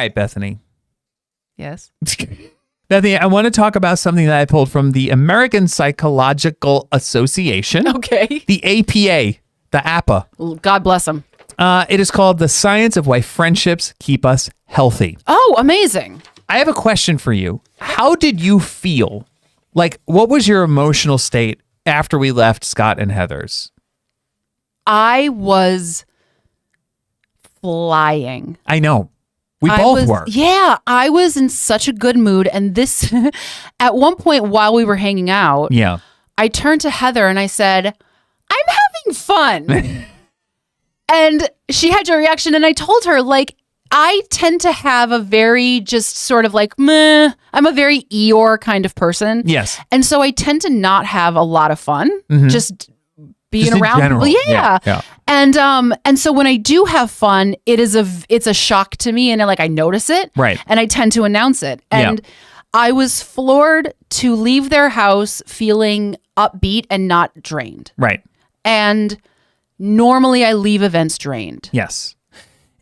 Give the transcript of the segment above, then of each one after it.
right, Bethany. Yes. Bethany, I want to talk about something that I pulled from the American Psychological Association. Okay. The APA, the APA. God bless them. It is called The Science of Why Friendships Keep Us Healthy. Oh, amazing. I have a question for you. How did you feel? Like, what was your emotional state after we left Scott and Heather's? I was flying. I know. We both were. Yeah, I was in such a good mood. And this, at one point while we were hanging out, Yeah. I turned to Heather and I said, I'm having fun. And she had your reaction. And I told her, like, I tend to have a very just sort of like, meh. I'm a very Eeyore kind of person. Yes. And so I tend to not have a lot of fun. Just being Just in around general. people. Yeah. And so when I do have fun, it's a shock to me, and I notice it. Right. And I tend to announce it. And I was floored to leave their house feeling upbeat and not drained. Right. And normally I leave events drained. Yes.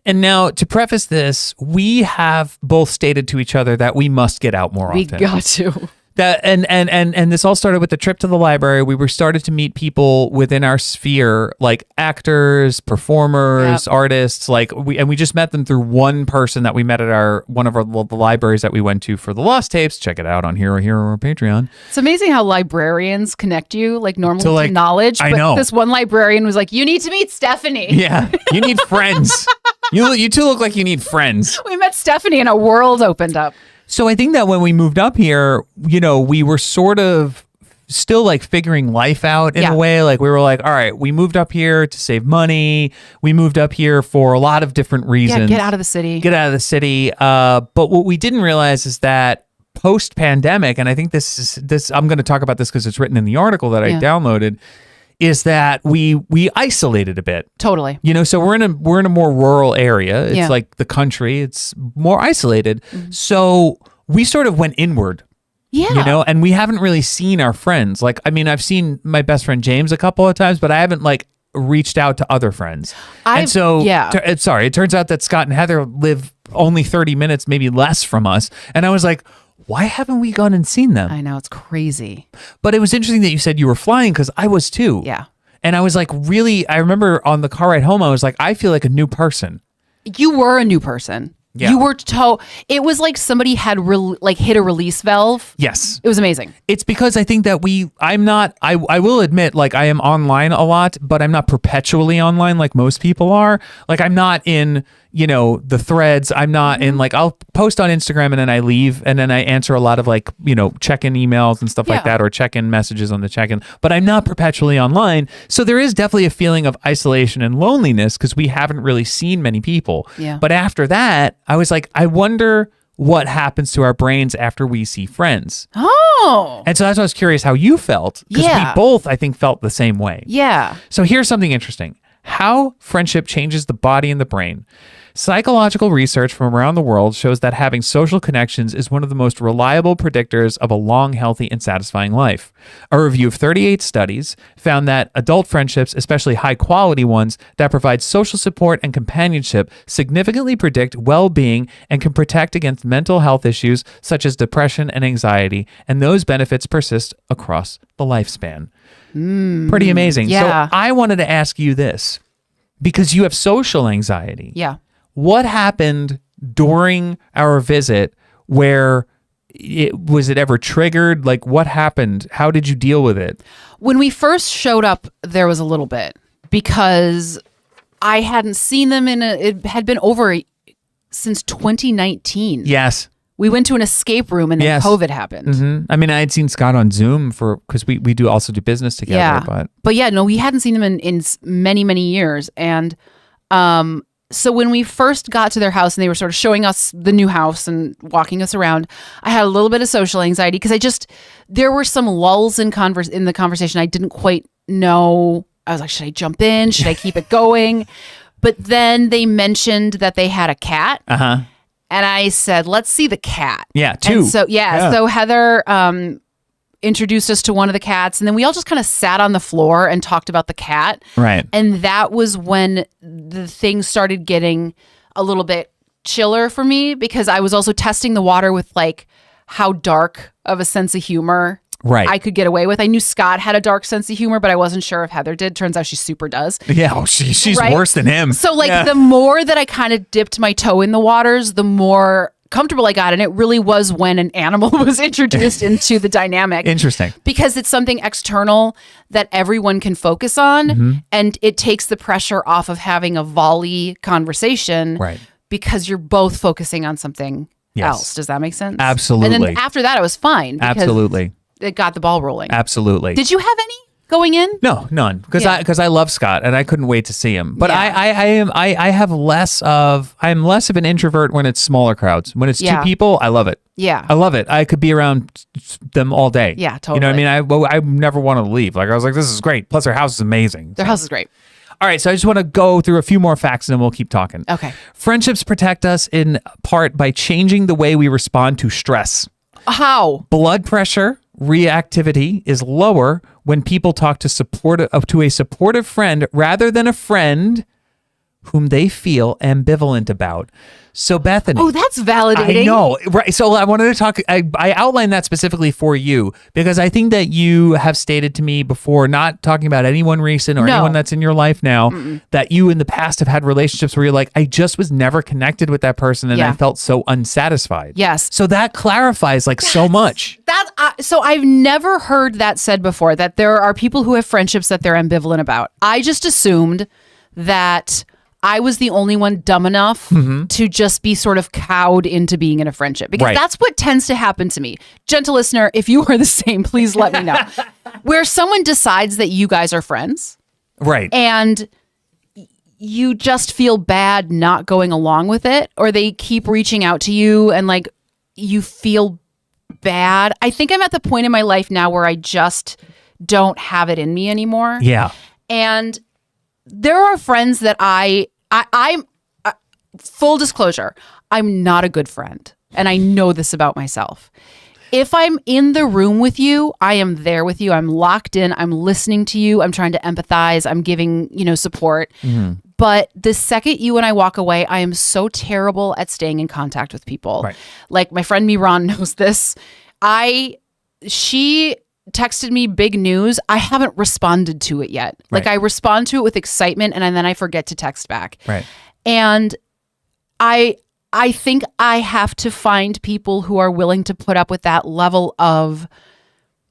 And now, to preface this, we have both stated to each other that we must get out more We often. got to. That and this all started with the trip to the library. We were started to meet people within our sphere, like actors, performers, artists. We just met them through one person that we met at one of the libraries that we went to for the Lost Tapes. Check it out on Hero or Patreon. It's amazing how librarians connect you normally To, to knowledge. I but know. This one librarian was like, you need to meet Stephanie. Yeah, you need friends. You two look like you need friends. We met Stephanie and a world opened up. So I think that when we moved up here, we were sort of still figuring life out in a way. We were like, all right, we moved up here to save money. We moved up here for a lot of different reasons. Yeah, get out of the city. But what we didn't realize is that post-pandemic, and I think this I'm going to talk about this because it's written in the article that I downloaded, is that we isolated a bit. Totally. So we're in a more rural area. It's like the country. It's more isolated. Mm-hmm. So we sort of went inward. Yeah. And we haven't really seen our friends. I've seen my best friend James a couple of times, but I haven't reached out to other friends. It turns out that Scott and Heather live only 30 minutes, maybe less from us. And I was like, why haven't we gone and seen them? I know, it's crazy. But it was interesting that you said you were flying because I was too. Yeah. And I was I remember on the car ride home, I was like, I feel like a new person. You were a new person. Yeah. You were it was like somebody had hit a release valve. Yes. It was amazing. It's because I think that I will admit, I am online a lot, but I'm not perpetually online like most people are. I'm not in, the threads. I'm not in I'll post on Instagram and then I leave and then I answer a lot of check-in emails and stuff like that, or check-in messages on the check-in, but I'm not perpetually online. So there is definitely a feeling of isolation and loneliness because we haven't really seen many people. Yeah. But after that, I was like, I wonder what happens to our brains after we see friends. Oh. And so that's why I was curious how you felt. Because we both, I think, felt the same way. Yeah. So here's something interesting. How friendship changes the body and the brain. Psychological research from around the world shows that having social connections is one of the most reliable predictors of a long, healthy, and satisfying life. A review of 38 studies found that adult friendships, especially high-quality ones that provide social support and companionship, significantly predict well-being and can protect against mental health issues such as depression and anxiety, and those benefits persist across the lifespan. Pretty amazing. Yeah. So I wanted to ask you this, because you have social anxiety. Yeah. What happened during our visit where was it ever triggered? What happened? How did you deal with it? When we first showed up, there was a little bit because I hadn't seen them it had been over since 2019. Yes. We went to an escape room and then COVID happened. Mm-hmm. I mean, I had seen Scott on Zoom because we do also do business together. But we hadn't seen him in many, many years. And so when we first got to their house and they were sort of showing us the new house and walking us around, I had a little bit of social anxiety because there were some lulls in the conversation. I didn't quite know. I was like, should I jump in? Should I keep it going? But then they mentioned that they had a cat. Uh-huh. And I said, let's see the cat. Yeah, two. And so Heather introduced us to one of the cats, and then we all just kind of sat on the floor and talked about the cat. Right. And that was when the thing started getting a little bit chiller for me because I was also testing the water with like how dark of a sense of humor I could get away with. I knew Scott had a dark sense of humor, but I wasn't sure if Heather did. Turns out she super does. Yeah, she's worse than him. So like the more that I kind of dipped my toe in the waters, the more comfortable I got. And it really was when an animal was introduced into the dynamic. Interesting. Because it's something external that everyone can focus on. And it takes the pressure off of having a volley conversation. Right. Because you're both focusing on something else. Does that make sense? Absolutely. And then after that, I was fine. Absolutely. It got the ball rolling. Absolutely. Did you have any going in? No, none. Because I love Scott and I couldn't wait to see him. But I'm less of an introvert when it's smaller crowds. When it's two people, I love it. Yeah. I love it. I could be around them all day. Yeah, totally. You know what I mean? I never wanted to leave. Like I was like, this is great. Plus their house is amazing. Their house is great. All right, so I just want to go through a few more facts and then we'll keep talking. Okay. Friendships protect us in part by changing the way we respond to stress. How? Blood pressure reactivity is lower when people talk to a supportive friend rather than a friend whom they feel ambivalent about. So Bethany. Oh, that's validating. I know. Right. So I wanted to talk, I outlined that specifically for you because I think that you have stated to me before, not talking about anyone recent or anyone that's in your life now, that you in the past have had relationships where you're like, I just was never connected with that person and I felt so unsatisfied. Yes. So that clarifies so much. So I've never heard that said before, that there are people who have friendships that they're ambivalent about. I just assumed that I was the only one dumb enough to just be sort of cowed into being in a friendship because that's what tends to happen to me. Gentle listener, if you are the same, please let me know. Where someone decides that you guys are friends. Right. And you just feel bad not going along with it, or they keep reaching out to you and like you feel bad. I think I'm at the point in my life now where I just don't have it in me anymore. Yeah. And there are friends that I'm full disclosure, I'm not a good friend. And I know this about myself. If I'm in the room with you, I am there with you. I'm locked in. I'm listening to you. I'm trying to empathize. I'm giving, support. But the second you and I walk away, I am so terrible at staying in contact with people. Right. Like my friend Miran knows this. She texted me big news. I haven't responded to it yet. Like I respond to it with excitement and then I forget to text back. Right. And I think I have to find people who are willing to put up with that level of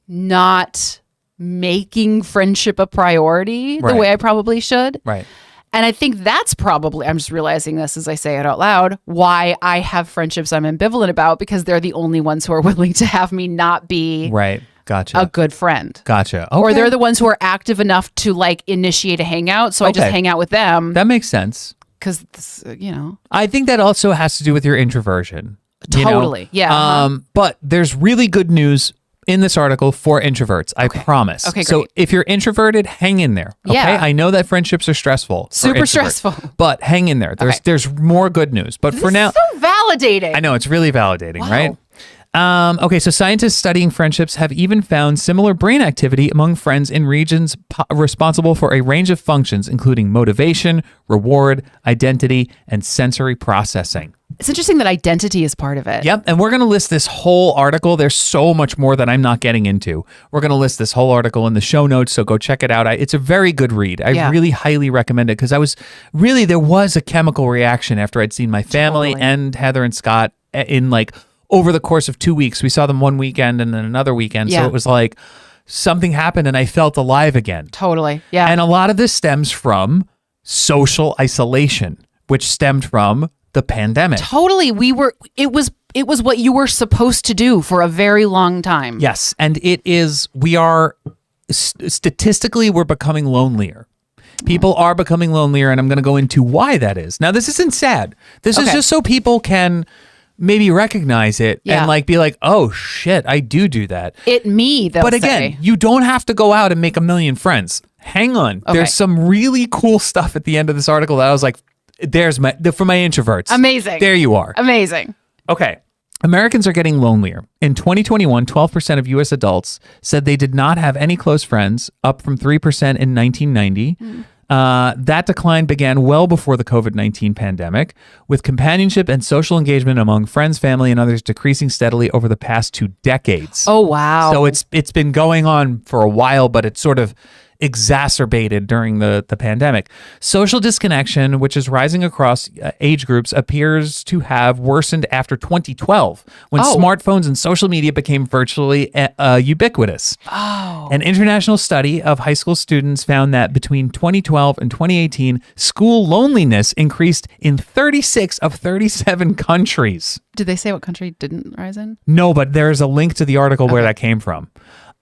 not making friendship a priority the way I probably should. Right. And I think that's probably, I'm just realizing this as I say it out loud, why I have friendships I'm ambivalent about, because they're the only ones who are willing to have me not be Gotcha. a good friend. Gotcha. Okay. Or they're the ones who are active enough to like initiate a hangout. So I just hang out with them. That makes sense. Because, I think that also has to do with your introversion. Totally. Yeah. But there's really good news in this article for introverts. I promise. Okay, great. So if you're introverted, hang in there. Okay. Yeah. I know that friendships are stressful. Super stressful. But hang in there. There's more good news. But for now, so validating. I know it's really validating, right? Okay, so scientists studying friendships have even found similar brain activity among friends in regions responsible for a range of functions, including motivation, reward, identity, and sensory processing. It's interesting that identity is part of it. Yep, and we're going to list this whole article. There's so much more that I'm not getting into. We're going to list this whole article in the show notes, so go check it out. It's a very good read. I really highly recommend it because there was a chemical reaction after I'd seen my family and Heather and Scott in like over the course of 2 weeks. We saw them one weekend and then another weekend. So it was like something happened and I felt alive again. Totally. Yeah. And a lot of this stems from social isolation, which stemmed from the pandemic. Totally. It was what you were supposed to do for a very long time. Yes. And statistically, we're becoming lonelier. People are becoming lonelier, and I'm going to go into why that is. Now, this isn't sad. This is just so people can maybe recognize it and like be like, oh shit, I do that. But again, you don't have to go out and make a million friends. Hang on. Okay. There's some really cool stuff at the end of this article that I was like, for my introverts. Amazing. There you are. Amazing. Okay. Americans are getting lonelier. In 2021, 12% of U.S. adults said they did not have any close friends, up from 3% in 1990. That decline began well before the COVID-19 pandemic, with companionship and social engagement among friends, family, and others decreasing steadily over the past 2 decades. Oh, wow. So it's been going on for a while, but it's sort of exacerbated during the pandemic. Social disconnection, which is rising across age groups, appears to have worsened after 2012, when smartphones and social media became virtually ubiquitous. An international study of high school students found that between 2012 and 2018, school loneliness increased in 36 of 37 countries. Did they say what country didn't rise in? No, but there's a link to the article where that came from.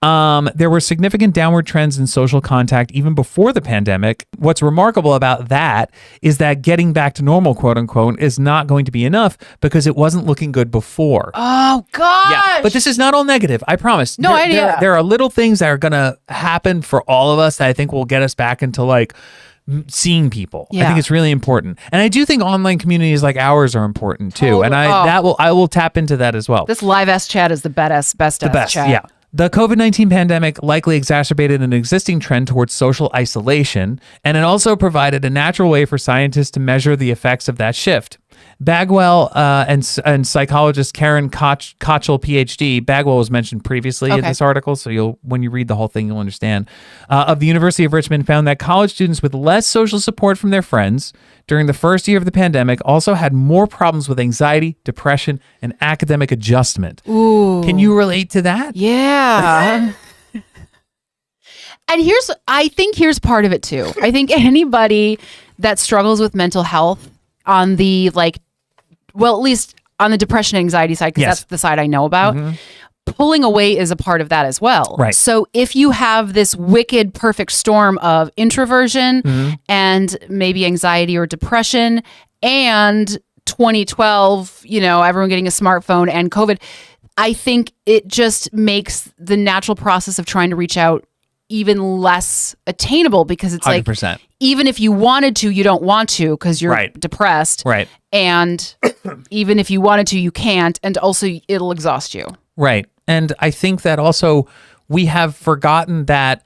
There were significant downward trends in social contact even before the pandemic. What's remarkable about that is that getting back to normal, quote unquote, is not going to be enough because it wasn't looking good before. Oh, gosh. Yeah, but this is not all negative. I promise. No idea. There are little things that are going to happen for all of us that I think will get us back into like seeing people. Yeah. I think it's really important. And I do think online communities like ours are important too. And I will tap into that as well. This live S chat is the best chat. Yeah. The COVID-19 pandemic likely exacerbated an existing trend towards social isolation, and it also provided a natural way for scientists to measure the effects of that shift. Bagwell and psychologist Karen Kochel, PhD, Bagwell was mentioned previously in this article, so when you read the whole thing, you'll understand, of the University of Richmond, found that college students with less social support from their friends during the first year of the pandemic also had more problems with anxiety, depression, and academic adjustment. Ooh. Can you relate to that? Yeah. And I think here's part of it too. I think anybody that struggles with mental health on the at least on the depression and anxiety side, because that's the side I know about, pulling away is a part of that as well. Right. So if you have this wicked perfect storm of introversion and maybe anxiety or depression and 2012, everyone getting a smartphone and COVID, I think it just makes the natural process of trying to reach out even less attainable, because it's 100%. like, even if you wanted to, you don't want to because you're depressed. Right. And even if you wanted to, you can't. And also it'll exhaust you. Right. And I think that also we have forgotten that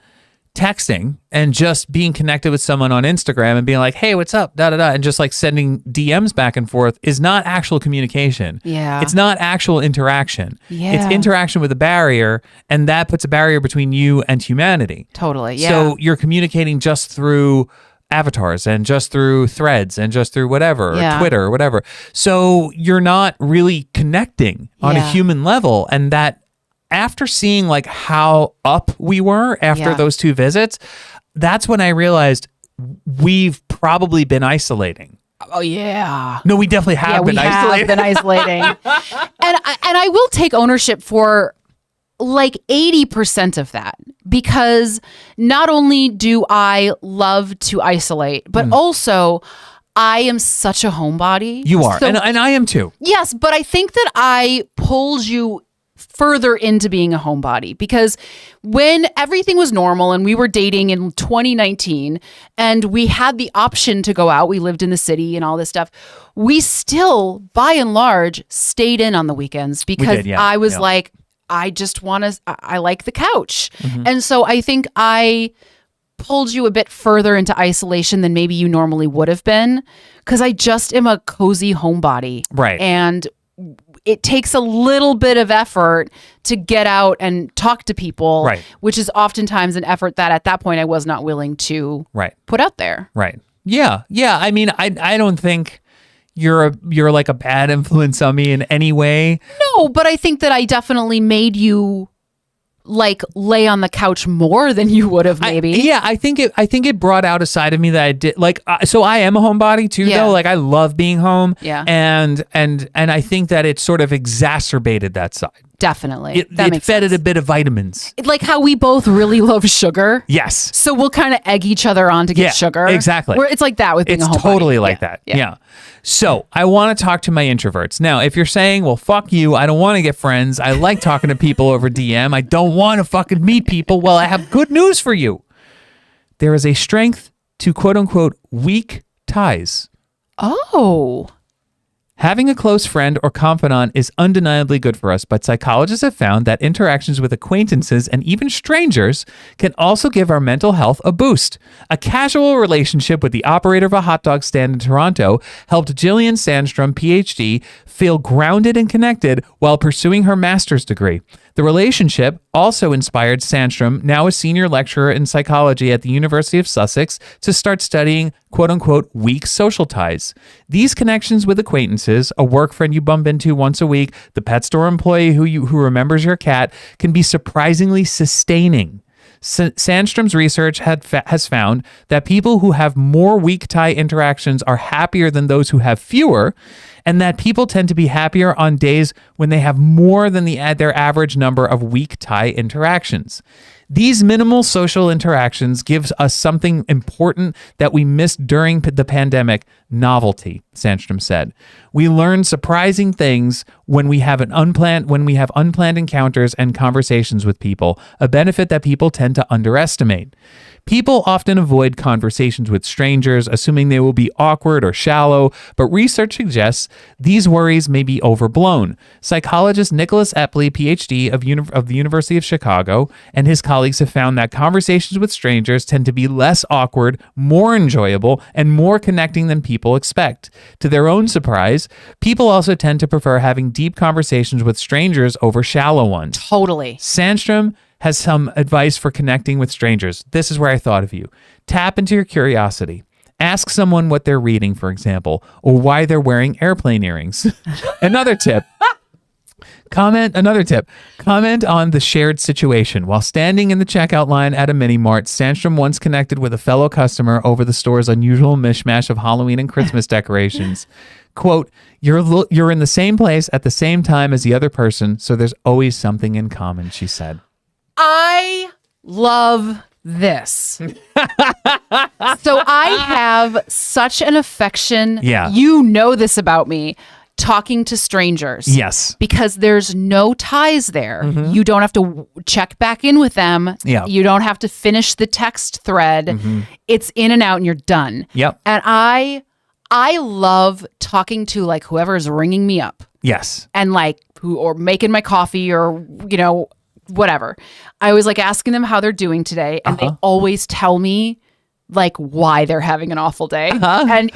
texting and just being connected with someone on Instagram and being like, hey, what's up? Da, da, da. And just like sending DMs back and forth is not actual communication. Yeah. It's not actual interaction. Yeah. It's interaction with a barrier, and that puts a barrier between you and humanity. Totally. Yeah. So you're communicating just through avatars and just through threads and just through whatever, or Twitter or whatever. So you're not really connecting on a human level. And that, after seeing like how up we were after those 2 visits, that's when I realized we've probably been isolating. Oh yeah. No, we definitely have been isolating. Been isolating. and I will take ownership for like 80% of that, because not only do I love to isolate, but also I am such a homebody. You are, and I am too. Yes, but I think that I pulled you further into being a homebody, because when everything was normal and we were dating in 2019 and we had the option to go out, we lived in the city and all this stuff, we still by and large stayed in on the weekends, because I was like, I just want to, I like the couch. And so I think I pulled you a bit further into isolation than maybe you normally would have been, because I just am a cozy homebody. Right. And it takes a little bit of effort to get out and talk to people, which is oftentimes an effort that at that point I was not willing to put out there. Right. Yeah. Yeah. I mean, I don't think you're like a bad influence on me in any way. No, but I think that I definitely made you like lay on the couch more than you would have maybe. I think it brought out a side of me that I did like. So I am a homebody too, though. Like I love being home. Yeah. And I think that it sort of exacerbated that side. Definitely. It fed it a bit of vitamins. Like how we both really love sugar. Yes. So we'll kind of egg each other on to get sugar. Exactly. It's like that with being a homebody. It's totally like that. Yeah. So I want to talk to my introverts. Now, if you're saying, well, fuck you, I don't want to get friends. I like talking to people over DM. I don't want to fucking meet people. Well, I have good news for you. There is a strength to quote unquote weak ties. Oh. Having a close friend or confidant is undeniably good for us, but psychologists have found that interactions with acquaintances and even strangers can also give our mental health a boost. A casual relationship with the operator of a hot dog stand in Toronto helped Jillian Sandstrom, PhD, feel grounded and connected while pursuing her master's degree. The relationship also inspired Sandstrom, now a senior lecturer in psychology at the University of Sussex, to start studying quote-unquote weak social ties. These connections with acquaintances, a work friend you bump into once a week, the pet store employee who remembers your cat, can be surprisingly sustaining. Sandstrom's research has found that people who have more weak tie interactions are happier than those who have fewer, and that people tend to be happier on days when they have more than their average number of weak tie interactions. These minimal social interactions gives us something important that we missed during the pandemic: novelty, Sandstrom said. We learn surprising things when we have unplanned encounters and conversations with people, a benefit that people tend to underestimate. People often avoid conversations with strangers, assuming they will be awkward or shallow, but research suggests these worries may be overblown. Psychologist Nicholas Epley, PhD of the University of Chicago, and his colleagues have found that conversations with strangers tend to be less awkward, more enjoyable, and more connecting than people expect. To their own surprise, people also tend to prefer having deep conversations with strangers over shallow ones. Totally. Sandstrom has some advice for connecting with strangers. This is where I thought of you. Tap into your curiosity. Ask someone what they're reading, for example, or why they're wearing airplane earrings. Another tip. Comment on the shared situation. While standing in the checkout line at a mini mart, Sandstrom once connected with a fellow customer over the store's unusual mishmash of Halloween and Christmas decorations. Quote, you're in the same place at the same time as the other person, so there's always something in common, she said. I love this. So I have such an affection. Yeah. You know this about me. Talking to strangers. Yes. Because there's no ties there. Mm-hmm. You don't have to check back in with them. Yeah. You don't have to finish the text thread. Mm-hmm. It's in and out and you're done. Yep. And I love talking to like whoever's ringing me up. Yes. And like or making my coffee or, whatever. I always like asking them how they're doing today. And they always tell me like why they're having an awful day. And then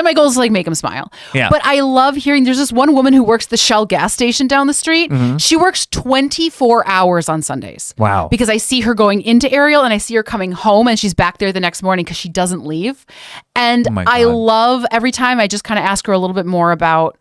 my goal is to like make them smile. Yeah. But I love hearing, there's this one woman who works the Shell gas station down the street. Mm-hmm. She works 24 hours on Sundays. Wow. Because I see her going into Ariel and I see her coming home and she's back there the next morning because she doesn't leave. And I love every time I just kind of ask her a little bit more about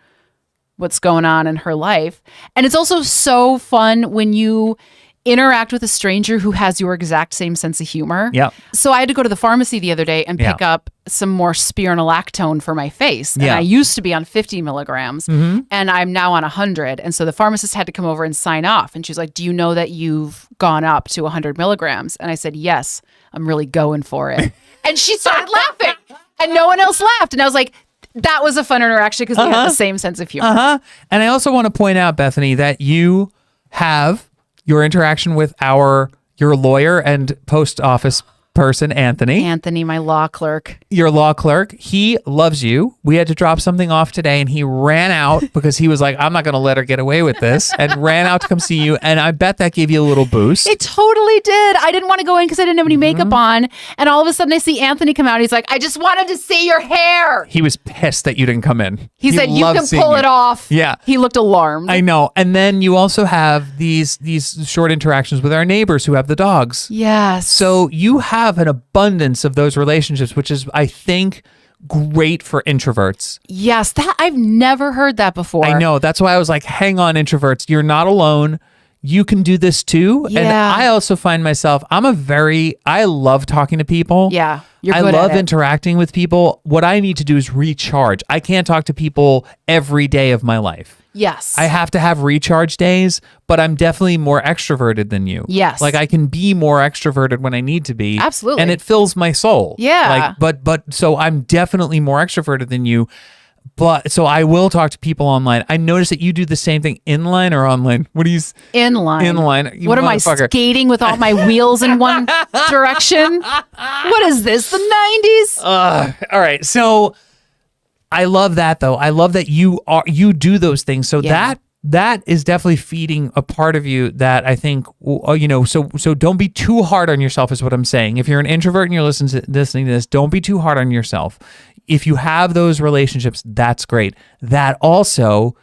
what's going on in her life. And it's also so fun when you interact with a stranger who has your exact same sense of humor. Yeah. So I had to go to the pharmacy the other day and pick up some more spironolactone for my face. And I used to be on 50 milligrams and I'm now on 100. And so the pharmacist had to come over and sign off. And she's like, do you know that you've gone up to 100 milligrams? And I said, yes, I'm really going for it. And she started laughing and no one else laughed. And I was like, that was a fun interaction because we had the same sense of humor. And I also want to point out, Bethany, that you have your interaction with your lawyer and post office person, Anthony. Anthony, my law clerk. Your law clerk. He loves you. We had to drop something off today and he ran out because he was like, I'm not going to let her get away with this, and ran out to come see you. And I bet that gave you a little boost. It totally did. I didn't want to go in because I didn't have any makeup on. And all of a sudden I see Anthony come out. He's like, I just wanted to see your hair. He was pissed that you didn't come in. He said, you can pull it off. Yeah. He looked alarmed. I know. And then you also have these short interactions with our neighbors who have the dogs. Yes. So you have an abundance of those relationships, which is, I think, great for introverts. Yes, that I've never heard that before. I know. That's why I was like, hang on, introverts. You're not alone. You can do this too. Yeah. And I also find myself, I love talking to people. Yeah. I love interacting with people. What I need to do is recharge. I can't talk to people every day of my life. Yes. I have to have recharge days, but I'm definitely more extroverted than you. Yes. Like I can be more extroverted when I need to be. Absolutely. And it fills my soul. Yeah. But so I'm definitely more extroverted than you. But so I will talk to people online. I notice that you do the same thing inline or online. What do you? Inline. Inline. What am I skating with all my wheels in one direction? What is this? The 90s? All right. So I love that though. I love that you do those things. So that is definitely feeding a part of you that I think, so don't be too hard on yourself is what I'm saying. If you're an introvert and you're listening to this, don't be too hard on yourself. If you have those relationships, that's great. That also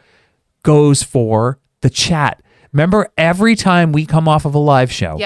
goes for the chat. Remember, every time we come off of a live show,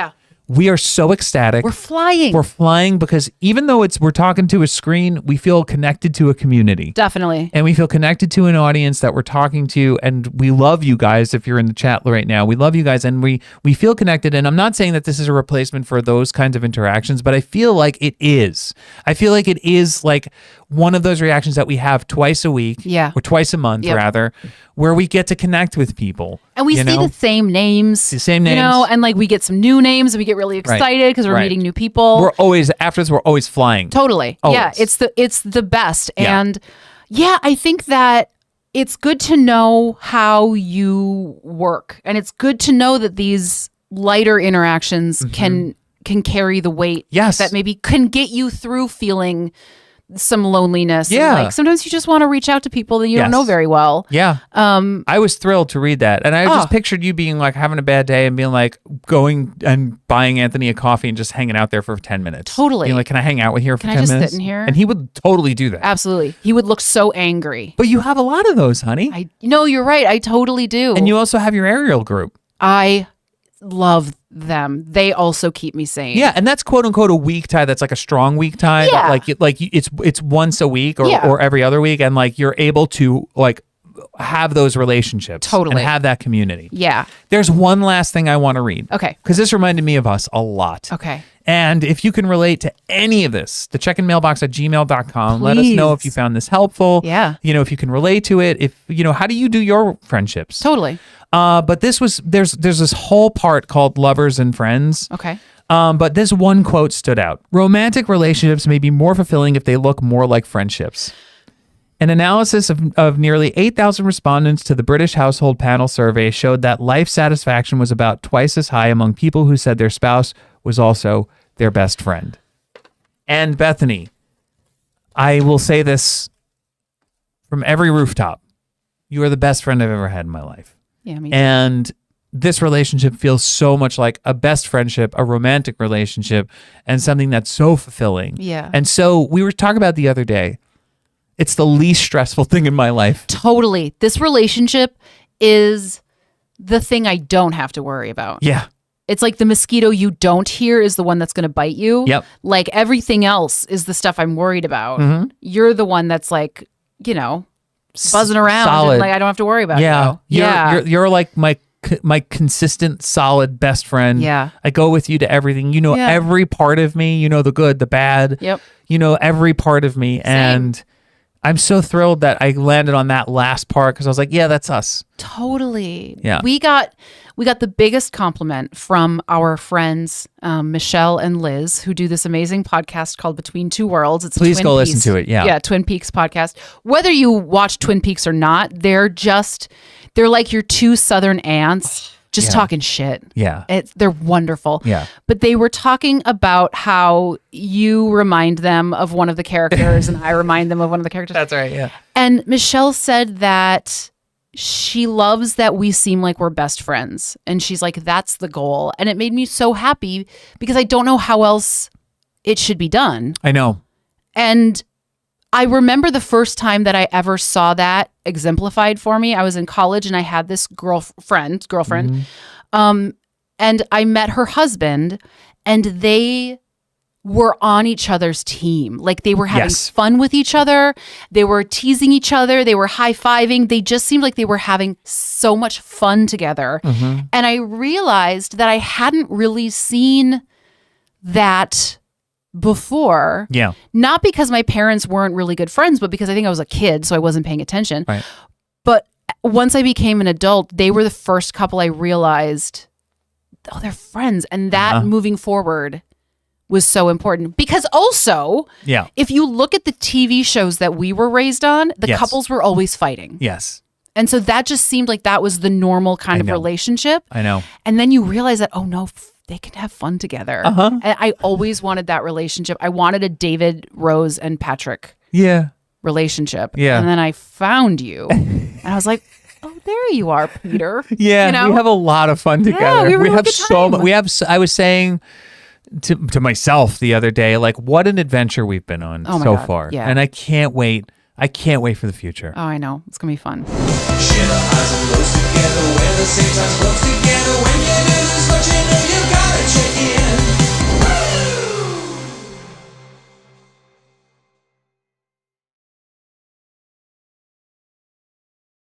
we are so ecstatic. We're flying. We're flying because even though we're talking to a screen, we feel connected to a community. Definitely. And we feel connected to an audience that we're talking to. And we love you guys if you're in the chat right now. We love you guys and we feel connected. And I'm not saying that this is a replacement for those kinds of interactions, but I feel like it is. I feel like it is like one of those reactions that we have twice a week or twice a month rather, where we get to connect with people. And we see the same names. The same names. And like we get some new names and we get really excited because we're meeting new people. We're always, afterwards, we're always flying. Totally. Always. Yeah, it's the best. And I think that it's good to know how you work. And it's good to know that these lighter interactions can carry the weight that maybe can get you through feeling some loneliness. Yeah. And like sometimes you just want to reach out to people that you don't know very well. Yeah. I was thrilled to read that. And I just pictured you being like having a bad day and being like going and buying Anthony a coffee and just hanging out there for 10 minutes. Totally. Being like, can I hang out with you for 10 minutes? Can I just sit in here? And he would totally do that. Absolutely. He would look so angry. But you have a lot of those, honey. No, you're right. I totally do. And you also have your aerial group. I love them. They also keep me sane. Yeah, and that's quote unquote a weak tie. That's like a strong weak tie. Yeah. It's once a week or every other week, and like you're able to like have those relationships. Totally. And have that community. Yeah. There's one last thing I want to read. Okay. Because this reminded me of us a lot. Okay. And if you can relate to any of this, the check-in mailbox at gmail.com. Let us know if you found this helpful. Yeah. If you can relate to it. If how do you do your friendships? Totally. But there's this whole part called lovers and friends. Okay. But this one quote stood out. Romantic relationships may be more fulfilling if they look more like friendships. An analysis of nearly 8,000 respondents to the British Household Panel survey showed that life satisfaction was about twice as high among people who said their spouse was also their best friend. And Bethany, I will say this from every rooftop. You are the best friend I've ever had in my life. Yeah, me too. And this relationship feels so much like a best friendship, a romantic relationship, and something that's so fulfilling. Yeah. And so we were talking about the other day, it's the least stressful thing in my life. Totally. This relationship is the thing I don't have to worry about. Yeah. It's like the mosquito you don't hear is the one that's going to bite you. Yep. Like everything else is the stuff I'm worried about. Mm-hmm. You're the one that's like, buzzing around. Solid. And like I don't have to worry about Yeah. you. You're like my consistent, solid best friend. Yeah. I go with you to everything. Every part of me. The good, the bad. Yep. Every part of me. Same. And I'm so thrilled that I landed on that last part because I was like, yeah, that's us. Totally. Yeah. We got the biggest compliment from our friends, Michelle and Liz, who do this amazing podcast called Between Two Worlds. It's Please Twin go Peaks, listen to it. Yeah. Yeah. Twin Peaks podcast. Whether you watch Twin Peaks or not, they're like your two Southern aunts just talking shit. Yeah. They're wonderful. Yeah. But they were talking about how you remind them of one of the characters and I remind them of one of the characters. That's right. Yeah. And Michelle said that she loves that we seem like we're best friends. And she's like, that's the goal. And it made me so happy because I don't know how else it should be done. I know. And I remember the first time that I ever saw that exemplified for me. I was in college and I had this girlfriend, Mm-hmm. And I met her husband and they were on each other's team. Like they were having fun with each other. They were teasing each other. They were high-fiving. They just seemed like they were having so much fun together. Mm-hmm. And I realized that I hadn't really seen that before. Yeah. Not because my parents weren't really good friends, but because I think I was a kid, so I wasn't paying attention. Right. But once I became an adult, they were the first couple I realized, they're friends. And that moving forward was so important. Because also, if you look at the TV shows that we were raised on, the couples were always fighting. Yes. And so that just seemed like that was the normal kind of relationship. I know. And then you realize that, oh no, they can have fun together. And I always wanted that relationship. I wanted a David, Rose, and Patrick relationship. Yeah. And then I found you. And I was like, oh, there you are, Peter. Yeah, You know? we have a lot of fun together. we really have good so time. much. I was saying to myself the other day, like, what an adventure we've been on Oh my so God, far. yeah. And I can't wait. I can't wait for the future. Oh, I know. It's going to be fun. Share our highs and lows together, wear the same times close together. When you do this, what you know.